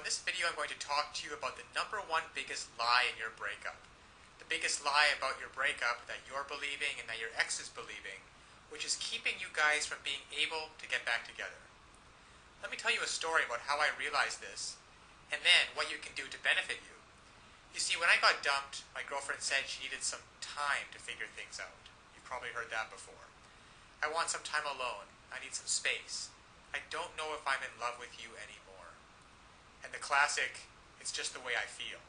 this video I'm going to talk to you about the number one biggest lie in your breakup. The biggest lie about your breakup that you're believing and that your ex is believing, which is keeping you guys from being able to get back together. Let me tell you a story about how I realized this, and then what you can do to benefit you. You see, when I got dumped, my girlfriend said she needed some time to figure things out. You've probably heard that before. I want some time alone. I need some space. I don't know if I'm in love with you anymore. And the classic, it's just the way I feel.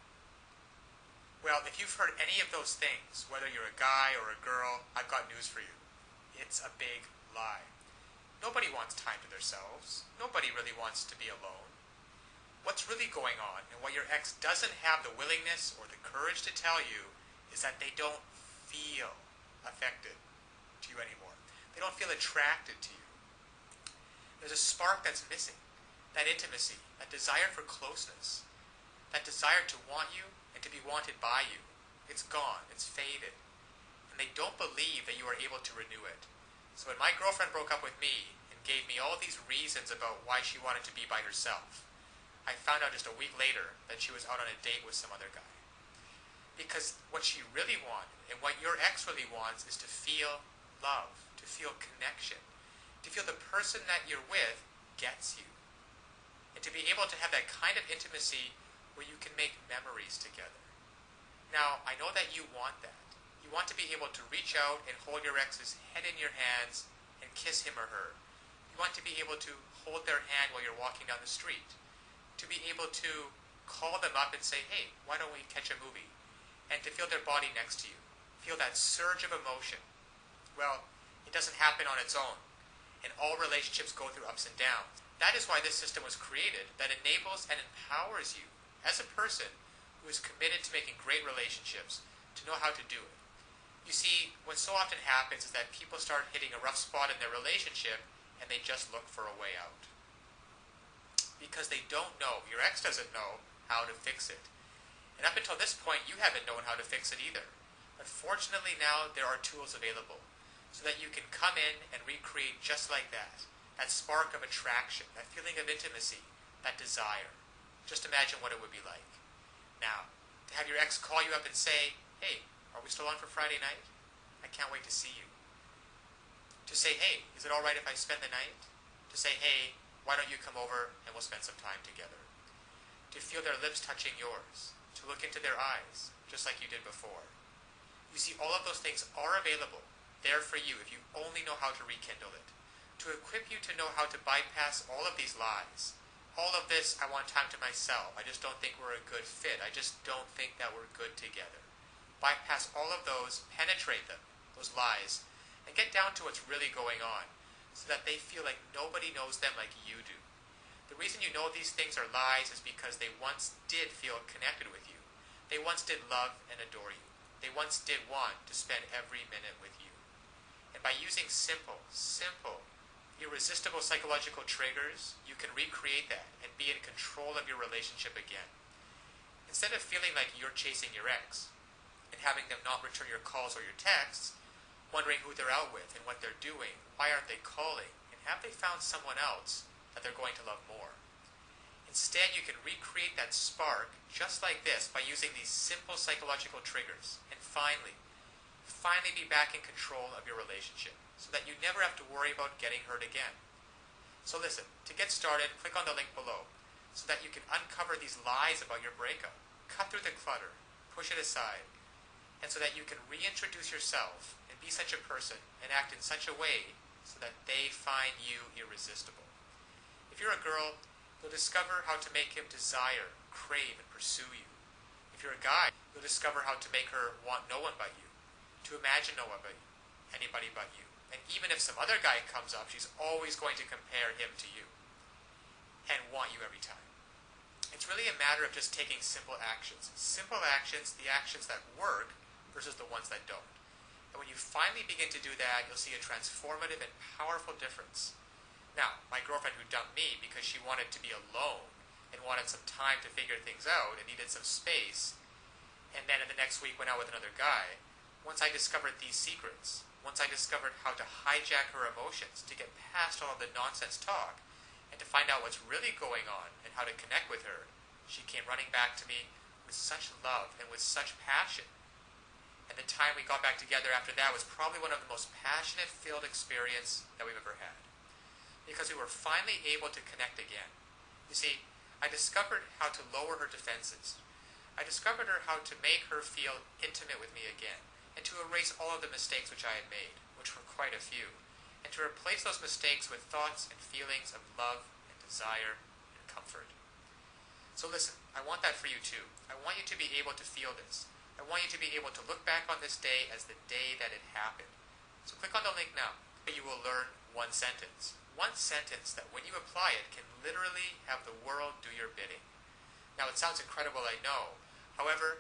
Well, if you've heard any of those things, whether you're a guy or a girl, I've got news for you. It's a big lie. Nobody wants time to themselves. Nobody really wants to be alone. What's really going on, and what your ex doesn't have the willingness or the courage to tell you, is that they don't feel affected to you anymore. They don't feel attracted to you. There's a spark that's missing. That intimacy, that desire for closeness, that desire to want you and to be wanted by you. It's gone. It's faded. And they don't believe that you are able to renew it. So when my girlfriend broke up with me and gave me all these reasons about why she wanted to be by herself, I found out just a week later that she was out on a date with some other guy. Because what she really wanted, and what your ex really wants, is to feel love, to feel connection, to feel the person that you're with gets you. And to be able to have that kind of intimacy where you can make memories together. Now, I know that you want that. You want to be able to reach out and hold your ex's head in your hands and kiss him or her. You want to be able to hold their hand while you're walking down the street. To be able to call them up and say, hey, why don't we catch a movie? And to feel their body next to you. Feel that surge of emotion. Well, it doesn't happen on its own. And all relationships go through ups and downs. That is why this system was created, that enables and empowers you as a person who is committed to making great relationships to know how to do it. You see, what so often happens is that people start hitting a rough spot in their relationship and they just look for a way out. Because they don't know, your ex doesn't know how to fix it. And up until this point, you haven't known how to fix it either. But fortunately now, there are tools available so that you can come in and recreate just like that. That spark of attraction, that feeling of intimacy, that desire. Just imagine what it would be like. Now, to have your ex call you up and say, hey, are we still on for Friday night? I can't wait to see you. To say, hey, is it all right if I spend the night? To say, hey, why don't you come over and we'll spend some time together? To feel their lips touching yours. To look into their eyes, just like you did before. You see, all of those things are available, there for you if you only know how to rekindle it. To equip you to know how to bypass all of these lies. All of this, I want time to myself. I just don't think we're a good fit. I just don't think that we're good together. Bypass all of those, penetrate them, those lies, and get down to what's really going on so that they feel like nobody knows them like you do. The reason you know these things are lies is because they once did feel connected with you. They once did love and adore you. They once did want to spend every minute with you. And by using simple, irresistible psychological triggers, you can recreate that and be in control of your relationship again. Instead of feeling like you're chasing your ex and having them not return your calls or your texts, wondering who they're out with and what they're doing, why aren't they calling, and have they found someone else that they're going to love more. Instead, you can recreate that spark just like this by using these simple psychological triggers and finally be back in control of your relationship so that you never have to worry about getting hurt again. So listen, to get started, click on the link below so that you can uncover these lies about your breakup, cut through the clutter, push it aside, and so that you can reintroduce yourself and be such a person and act in such a way so that they find you irresistible. If you're a girl, you'll discover how to make him desire, crave, and pursue you. If you're a guy, you'll discover how to make her want no one but you, to imagine no one but you, anybody but you. And even if some other guy comes up, she's always going to compare him to you and want you every time. It's really a matter of just taking simple actions. Simple actions, the actions that work versus the ones that don't. And when you finally begin to do that, you'll see a transformative and powerful difference. Now, my girlfriend who dumped me because she wanted to be alone and wanted some time to figure things out and needed some space, and then in the next week went out with another guy, once I discovered these secrets, once I discovered how to hijack her emotions, to get past all of the nonsense talk, and to find out what's really going on and how to connect with her, She came running back to me with such love and with such passion. And the time we got back together after that was probably one of the most passionate filled experience that we've ever had. Because we were finally able to connect again. You see, I discovered how to lower her defenses. I discovered how to make her feel intimate with me again, and to erase all of the mistakes which I had made, which were quite a few, and to replace those mistakes with thoughts and feelings of love and desire and comfort. So listen, I want that for you too. I want you to be able to feel this. I want you to be able to look back on this day as the day that it happened. So click on the link now. You will learn one sentence. One sentence that when you apply it can literally have the world do your bidding. Now it sounds incredible, I know. However,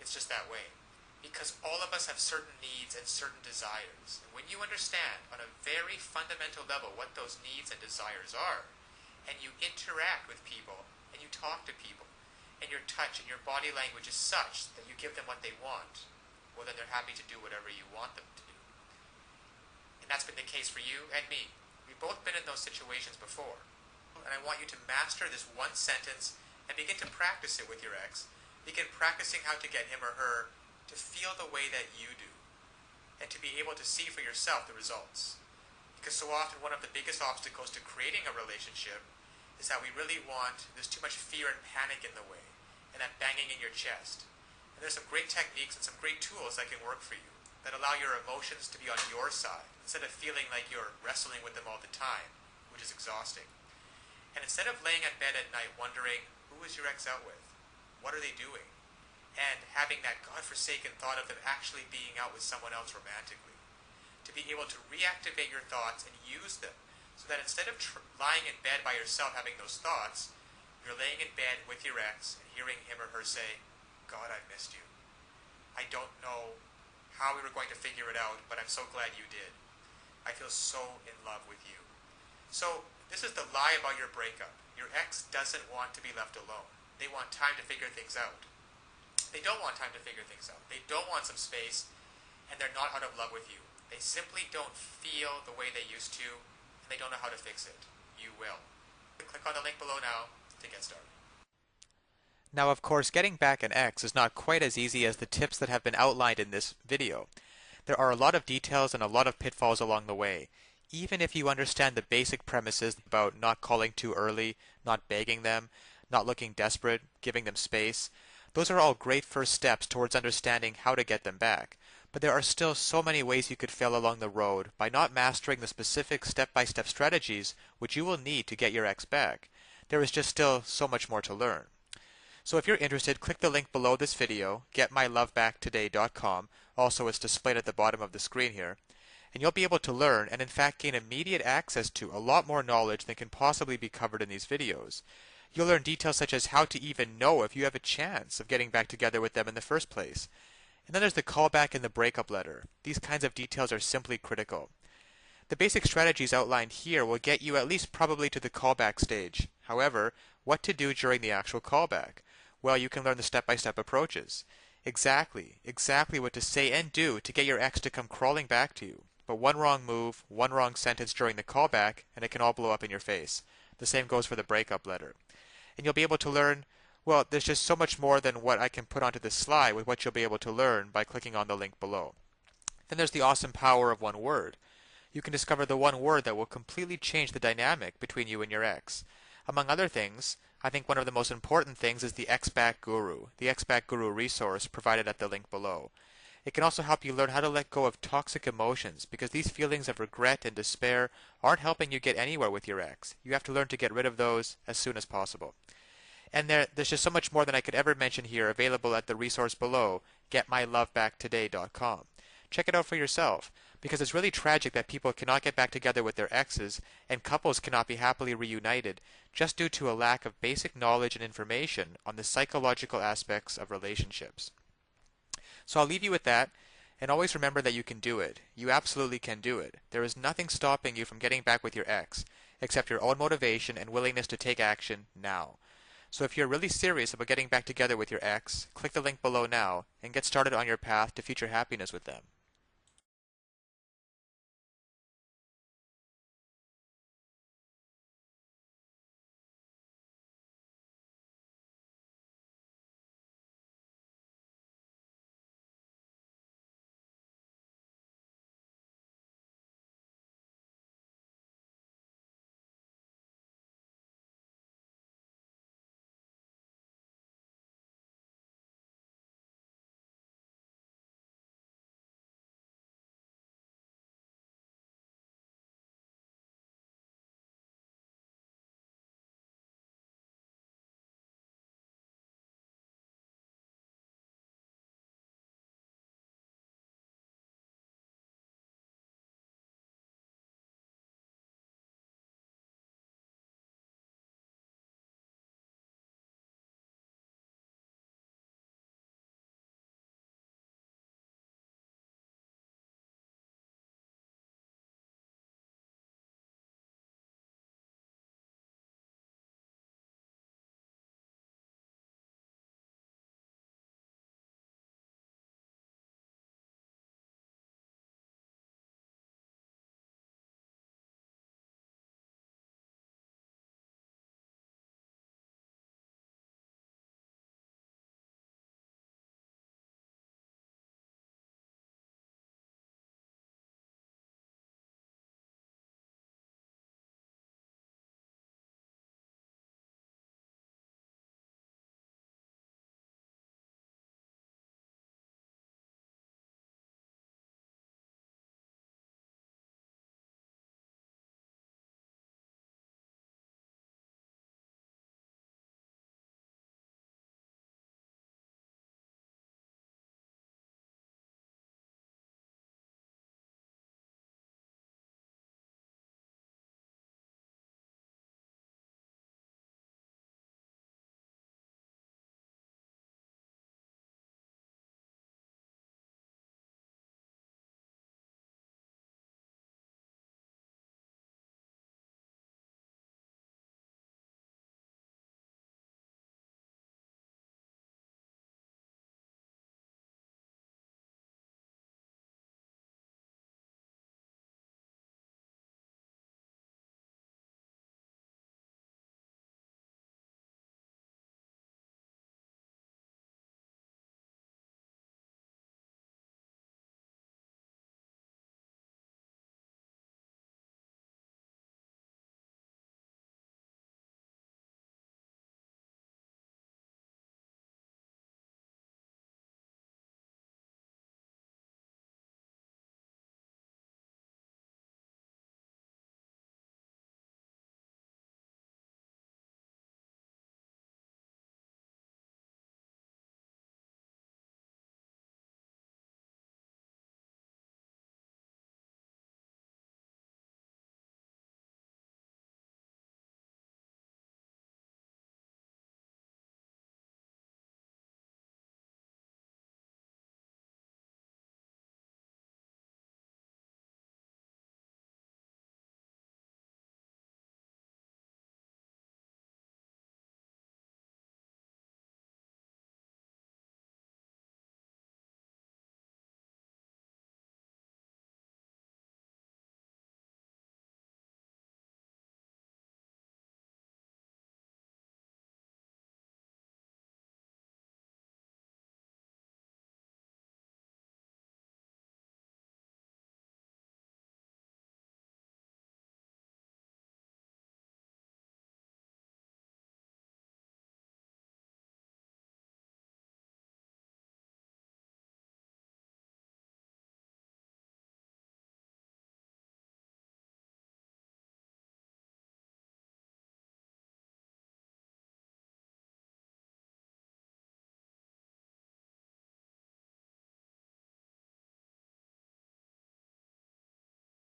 it's just that way. Because all of us have certain needs and certain desires. And when you understand on a very fundamental level what those needs and desires are, and you interact with people, and you talk to people, and your touch and your body language is such that you give them what they want, well then they're happy to do whatever you want them to do. And that's been the case for you and me. We've both been in those situations before. And I want you to master this one sentence and begin to practice it with your ex. Begin practicing how to get him or her to feel the way that you do, and to be able to see for yourself the results. Because so often one of the biggest obstacles to creating a relationship is that we really want, there's too much fear and panic in the way, and that banging in your chest. And there's some great techniques and some great tools that can work for you, that allow your emotions to be on your side, instead of feeling like you're wrestling with them all the time, which is exhausting. And instead of laying in bed at night wondering, who is your ex out with? What are they doing? And having that godforsaken thought of them actually being out with someone else romantically. To be able to reactivate your thoughts and use them, so that instead of lying in bed by yourself having those thoughts, you're laying in bed with your ex and hearing him or her say, God, I missed you. I don't know how we were going to figure it out, but I'm so glad you did. I feel so in love with you. So this is the lie about your breakup. Your ex doesn't want to be left alone. They want time to figure things out. They don't want time to figure things out. They don't want some space, and they're not out of love with you. They simply don't feel the way they used to, and they don't know how to fix it. You will. Click on the link below now to get started. Now, of course, getting back an ex is not quite as easy as the tips that have been outlined in this video. There are a lot of details and a lot of pitfalls along the way. Even if you understand the basic premises about not calling too early, not begging them, not looking desperate, giving them space, those are all great first steps towards understanding how to get them back. But there are still so many ways you could fail along the road by not mastering the specific step-by-step strategies which you will need to get your ex back. There is just still so much more to learn. So if you're interested, click the link below this video, getmylovebacktoday.com. Also, it's displayed at the bottom of the screen here. And you'll be able to learn and in fact gain immediate access to a lot more knowledge than can possibly be covered in these videos. You'll learn details such as how to even know if you have a chance of getting back together with them in the first place. And then there's the callback and the breakup letter. These kinds of details are simply critical. The basic strategies outlined here will get you at least probably to the callback stage. However, what to do during the actual callback? Well, you can learn the step-by-step approaches. Exactly what to say and do to get your ex to come crawling back to you. But one wrong move, one wrong sentence during the callback, and it can all blow up in your face. The same goes for the breakup letter. And you'll be able to learn, well, there's just so much more than what I can put onto this slide with what you'll be able to learn by clicking on the link below. Then there's the awesome power of one word. You can discover the one word that will completely change the dynamic between you and your ex. Among other things, I think one of the most important things is the Ex-Back Guru, the Ex-Back Guru resource provided at the link below. It can also help you learn how to let go of toxic emotions, because these feelings of regret and despair aren't helping you get anywhere with your ex. You have to learn to get rid of those as soon as possible. And there's just so much more than I could ever mention here available at the resource below, getmylovebacktoday.com. Check it out for yourself, because it's really tragic that people cannot get back together with their exes and couples cannot be happily reunited just due to a lack of basic knowledge and information on the psychological aspects of relationships. So I'll leave you with that, and always remember that you can do it. You absolutely can do it. There is nothing stopping you from getting back with your ex, except your own motivation and willingness to take action now. So if you're really serious about getting back together with your ex, click the link below now and get started on your path to future happiness with them.